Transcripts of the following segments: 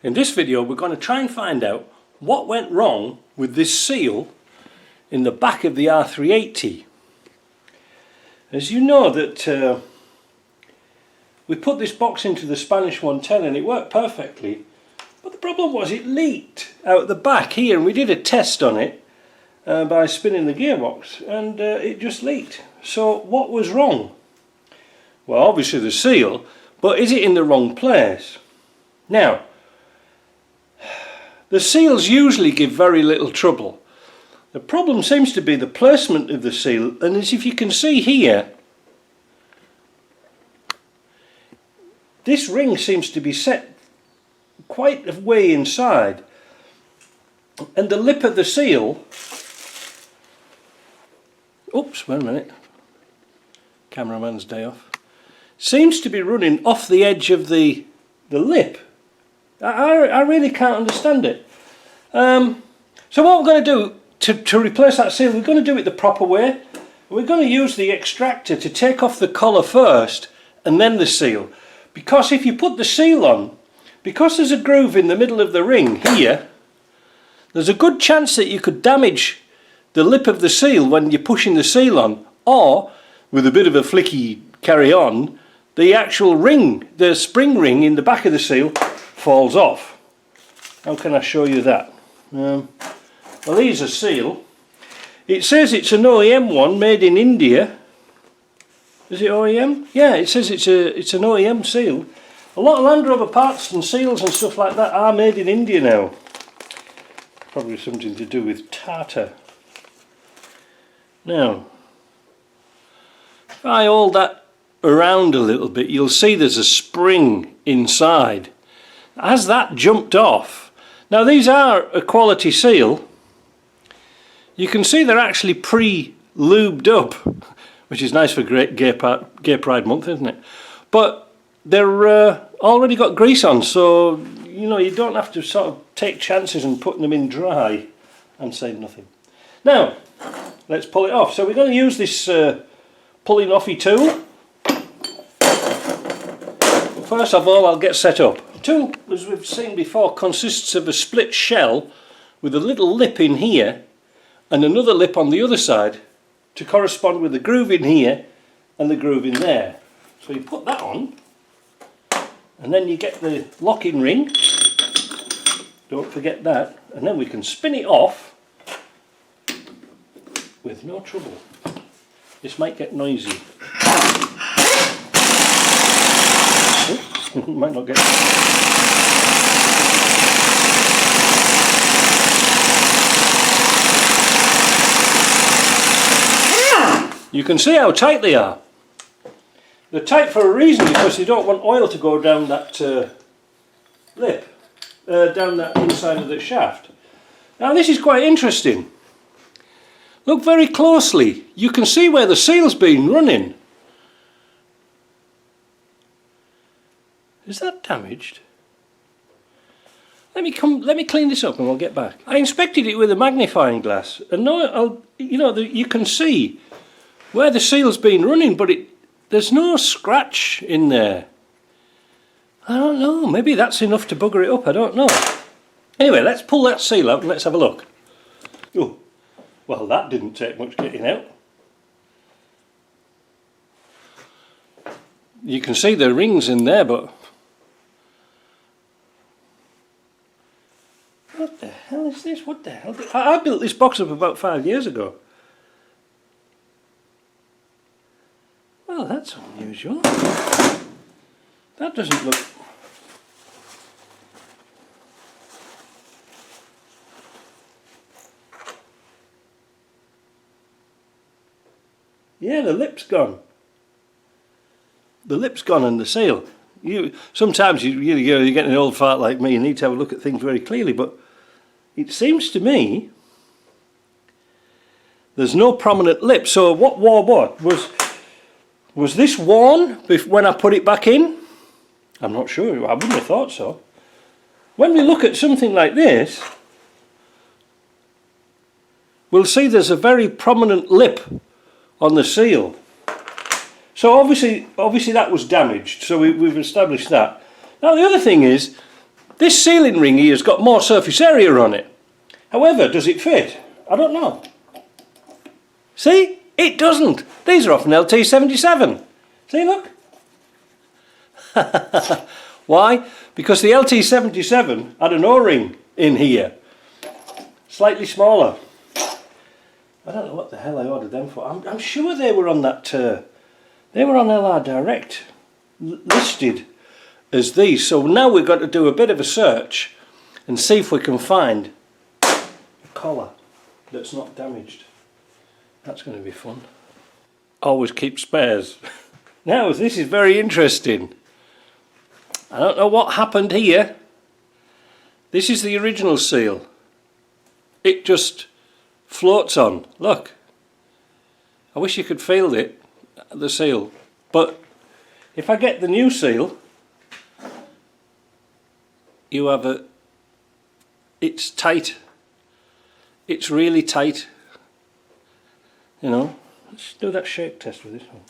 In this video we're going to try and find out what went wrong with this seal in the back of the R380. As you know that we put this box into the Spanish 110 and it worked perfectly, but the problem was it leaked out the back here, and we did a test on it by spinning the gearbox, and it just leaked. So what was wrong? Well, obviously the seal, but is it in the wrong place? Now, the seals usually give very little trouble. The problem seems to be the placement of the seal, and as if you can see here, this ring seems to be set quite a way inside, and the lip of the seal, oops, wait a minute, cameraman's day off, seems to be running off the edge of the lip. I really can't understand it. So what we're going to do to replace that seal, we're going to do it the proper way. We're going to use the extractor to take off the collar first and then the seal. Because if you put the seal on, because there's a groove in the middle of the ring here, there's a good chance that you could damage the lip of the seal when you're pushing the seal on, or with a bit of a flicky carry on, the actual ring, the spring ring in the back of the seal, falls off. How can I show you that? Well, here's a seal. It says it's an OEM one made in India. Is it OEM? Yeah, it says it's an OEM seal. A lot of Land Rover parts and seals and stuff like that are made in India now. Probably something to do with Tata. Now, if I hold that around a little bit, you'll see there's a spring inside. As that jumped off, now these are a quality seal, you can see they're actually pre-lubed up, which is nice for Gay Pride month, isn't it? But they're already got grease on, so you know you don't have to sort of take chances and put them in dry and say nothing. Now let's pull it off. So we're going to use this pulling offy tool. First of all, I'll get set up. The tool, as we've seen before, consists of a split shell with a little lip in here and another lip on the other side to correspond with the groove in here and the groove in there. So you put that on, and then you get the locking ring, don't forget that, and then we can spin it off with no trouble. This might get noisy. Might not get. You can see how tight they are. They're tight for a reason, because you don't want oil to go down that lip, down that inside of the shaft. Now this is quite interesting. Look very closely. You can see where the seal's been running. Is that damaged? Let me clean this up and we'll get back. I inspected it with a magnifying glass, and you can see where the seal's been running, but there's no scratch in there. I don't know, maybe that's enough to bugger it up, I don't know. Anyway, let's pull that seal out and let's have a look. Oh, well, that didn't take much getting out. You can see the rings in there, but what the hell is this? What the hell? I built this box up about 5 years ago. Well, that's unusual. That doesn't look... Yeah, the lip's gone. The lip's gone and the seal. Sometimes you're getting an old fart like me, you need to have a look at things very clearly, but it seems to me there's no prominent lip. So what was this worn when I put it back in? I'm not sure, I wouldn't have thought so. When we look at something like this, we'll see there's a very prominent lip on the seal. So obviously that was damaged, so we've established that. Now the other thing is, This sealing ring here has got more surface area on it. However, does it fit? I don't know. See? It doesn't. These are off an LT77. See, look. Why? Because the LT77 had an O-ring in here. Slightly smaller. I don't know what the hell I ordered them for. I'm sure they were on that... they were on LR Direct. Listed as these. So now we've got to do a bit of a search and see if we can find a collar that's not damaged. That's going to be fun. Always keep spares. Now this is very interesting. I don't know what happened here. This is the original seal. It just floats on. Look. I wish you could feel it, the seal. But if I get the new seal, you have a... It's tight. It's really tight. You know, let's do that shake test with this one.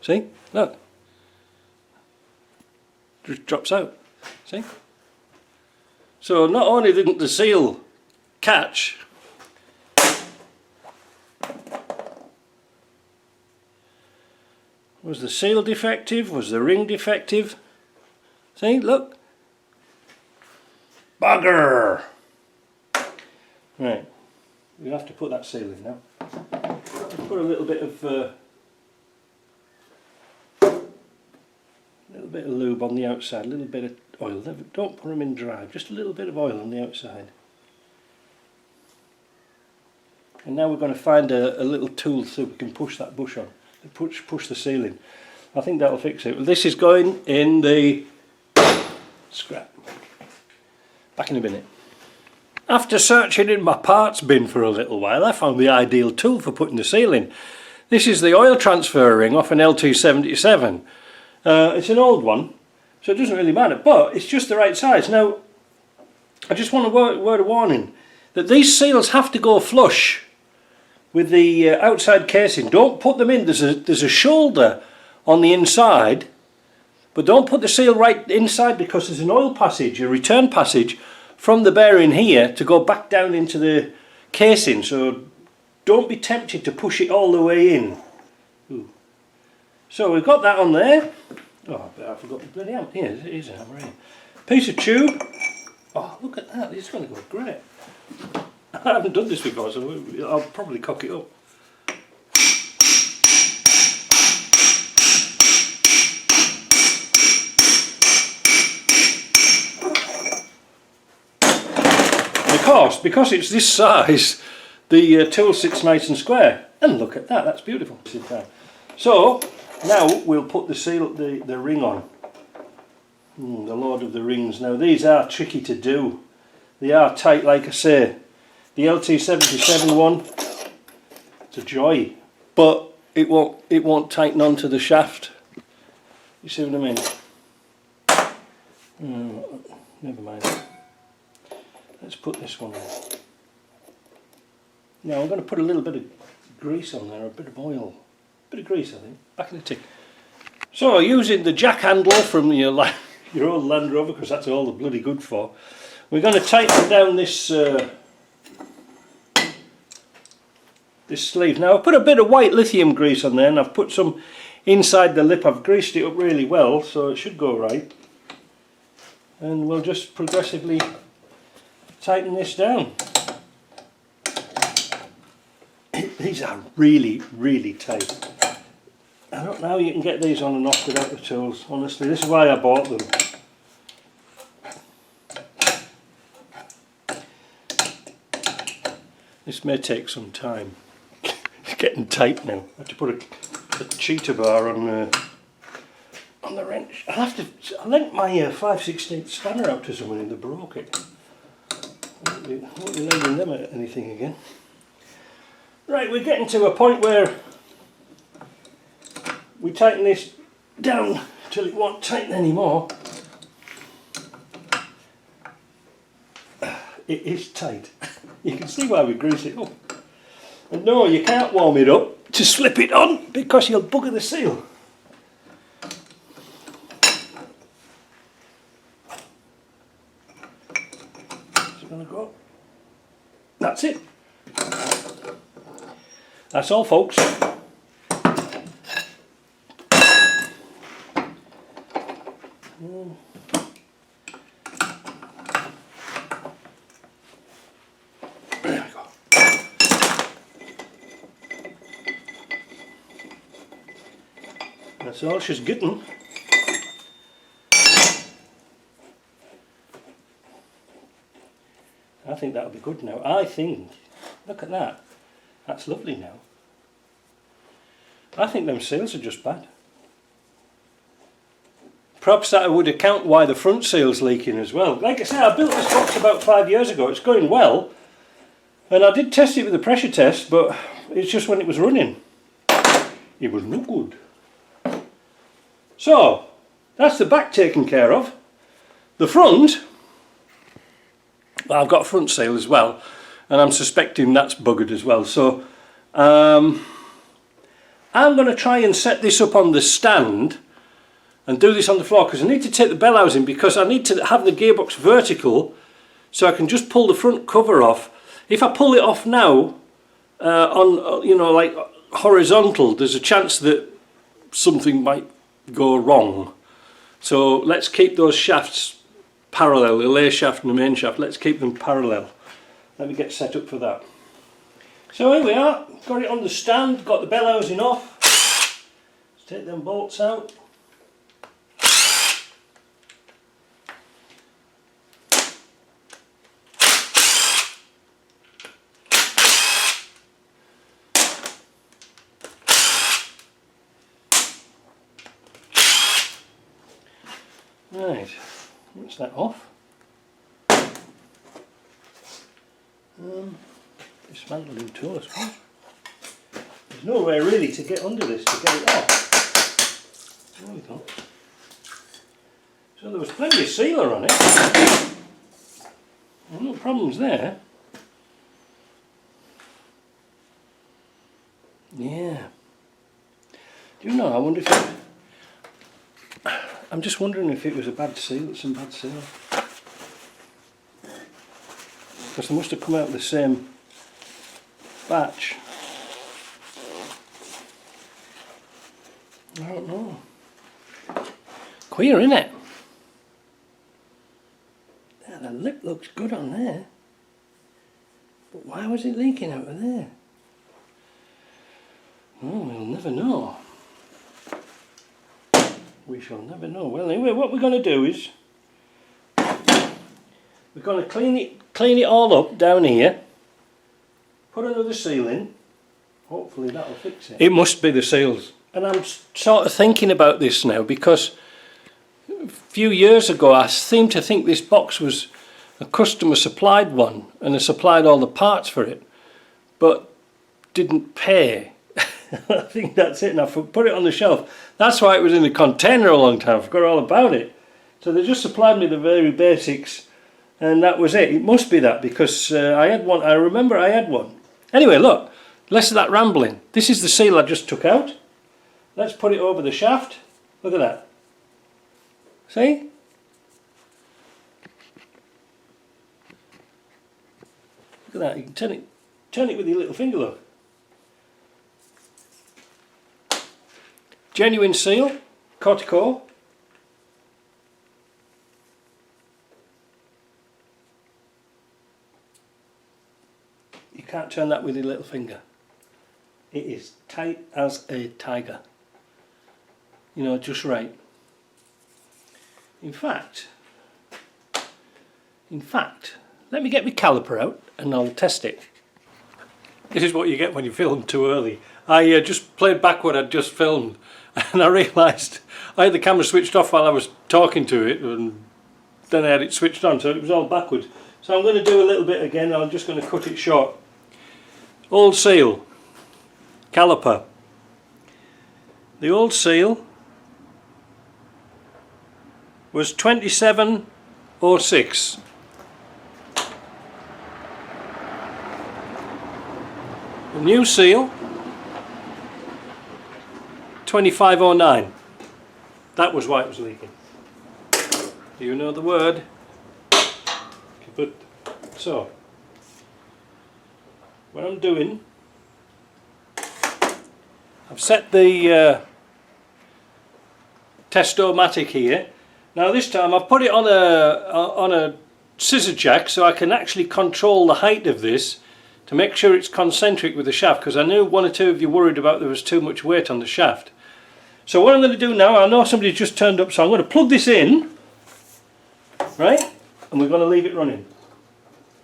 See? Look. Just drops out. See? So not only didn't the seal catch, was the seal defective? Was the ring defective? See? Look. Bugger! Right. We have to put that seal in now. Put a little bit of lube on the outside, a little bit of oil. Don't put them in dry, just a little bit of oil on the outside. And now we're going to find a little tool so we can push that bush on, push the seal in. I think that'll fix it. Well, this is going in the scrap. Back in a minute. After searching in my parts bin for a little while, I found the ideal tool for putting the seal in. This is the oil transfer ring off an LT77. It's an old one, so it doesn't really matter, but it's just the right size. Now, I just want a word of warning that these seals have to go flush with the outside casing. Don't put them in. There's a shoulder on the inside, but don't put the seal right inside because there's an oil passage, a return passage, from the bearing here to go back down into the casing, so don't be tempted to push it all the way in. Ooh. So we've got that on there. Oh, I forgot the bloody hammer. Here, it is a hammer here. Piece of tube. Oh, look at that, it's going to go great. I haven't done this before, so I'll probably cock it up. Because it's this size, the tool sits nice and square. And look at that, that's beautiful. So now we'll put the seal, the ring on. The Lord of the Rings. Now these are tricky to do. They are tight, like I say. The LT77 one, it's a joy, but it won't tighten onto the shaft. You see what I mean? Never mind. Let's put this one on. Now I'm going to put a little bit of grease on there, a bit of oil. A bit of grease, I think, back in the tick. So using the jack handle from your old Land Rover, because that's all the bloody good for, we're going to tighten down this this sleeve. Now I've put a bit of white lithium grease on there, and I've put some inside the lip. I've greased it up really well, so it should go right. And we'll just progressively tighten this down. These are really, really tight. I don't know how you can get these on and off without the tools, honestly. This is why I bought them. This may take some time. It's getting tight now. I have to put a cheetah bar on the wrench. I lent my 5/16 spanner out to someone and they broke it. I won't be lending them anything again. Right, we're getting to a point where we tighten this down till it won't tighten anymore. It is tight. You can see why we grease it up. And no, you can't warm it up to slip it on because you'll bugger the seal. gonna go. That's it. That's all, folks. There we go. That's all she's getting. I think that'll be good now. I think, look at that. That's lovely now. I think them seals are just bad. Perhaps that would account why the front seal's leaking as well. Like I say, I built this box about 5 years ago. It's going well. And I did test it with a pressure test, but it's just when it was running, it was no good. So, that's the back taken care of. The front, well, I've got a front seal as well, and I'm suspecting that's buggered as well. So, I'm going to try and set this up on the stand and do this on the floor, because I need to take the bell housing, because I need to have the gearbox vertical so I can just pull the front cover off. If I pull it off now on, you know, like horizontal, there's a chance that something might go wrong. So let's keep those shafts parallel, the lay shaft and the main shaft, let's keep them parallel. Let me get set up for that. So here we are, got it on the stand, got the bell housing off. Let's take them bolts out. Right, what's that off? Dismantling tool, I suppose. There's no way really to get under this to get it off. There we go. So there was plenty of sealer on it. No problems there. Yeah. Do you know, I wonder if it, I'm just wondering if it was a bad seal, some bad seal. Because they must have come out of the same batch. I don't know. Queer, isn't it? Yeah, the lip looks good on there. But why was it leaking out of there? Oh, we'll never know. We shall never know. Well, anyway, what we're going to do is we're going to clean it all up down here. Put another seal in. Hopefully that'll fix it. It must be the seals. And I'm sort of thinking about this now, because a few years ago I seemed to think this box was a customer supplied one, and they supplied all the parts for it, but didn't pay. I think that's it, and I put it on the shelf. That's why it was in the container a long time. I forgot all about it. So they just supplied me the very basics, and that was it. It must be that, because I had one. I remember I had one. Anyway, look, less of that rambling. This is the seal I just took out. Let's put it over the shaft. Look at that. See? Look at that. You can turn it with your little finger, look. Genuine seal, Cortico. You can't turn that with your little finger. It is tight as a tiger. You know, just right. In fact, let me get my caliper out and I'll test it. This is what you get when you film too early. I just played back what I'd just filmed, and I realised I had the camera switched off while I was talking to it, and then I had it switched on, so it was all backwards. So I'm going to do a little bit again. I'm just going to cut it short. Old seal, caliper. The old seal was 2706. The new seal, 2509. That was why it was leaking. Do you know the word? Kaput. So what I'm doing, I've set the Testo-matic here. Now this time I've put it on a scissor jack so I can actually control the height of this to make sure it's concentric with the shaft, because I knew one or two of you worried about there was too much weight on the shaft. So what I'm going to do now, I know somebody just turned up, so I'm going to plug this in, right, and we're going to leave it running.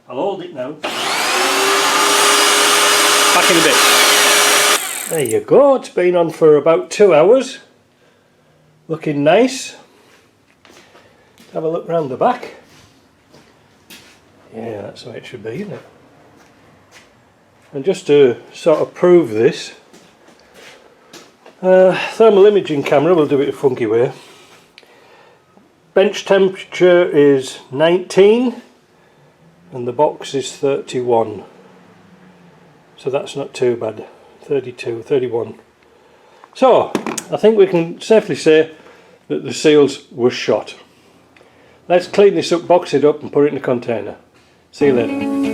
I'll hold it now. Back in a bit. There you go, it's been on for about 2 hours. Looking nice. Have a look round the back. Yeah, that's the way it should be, isn't it? And just to sort of prove this, thermal imaging camera, we'll do it a funky way. Bench temperature is 19 and the box is 31. So that's not too bad. 32, 31. So, I think we can safely say that the seals were shot. Let's clean this up, box it up and put it in a container. See you later.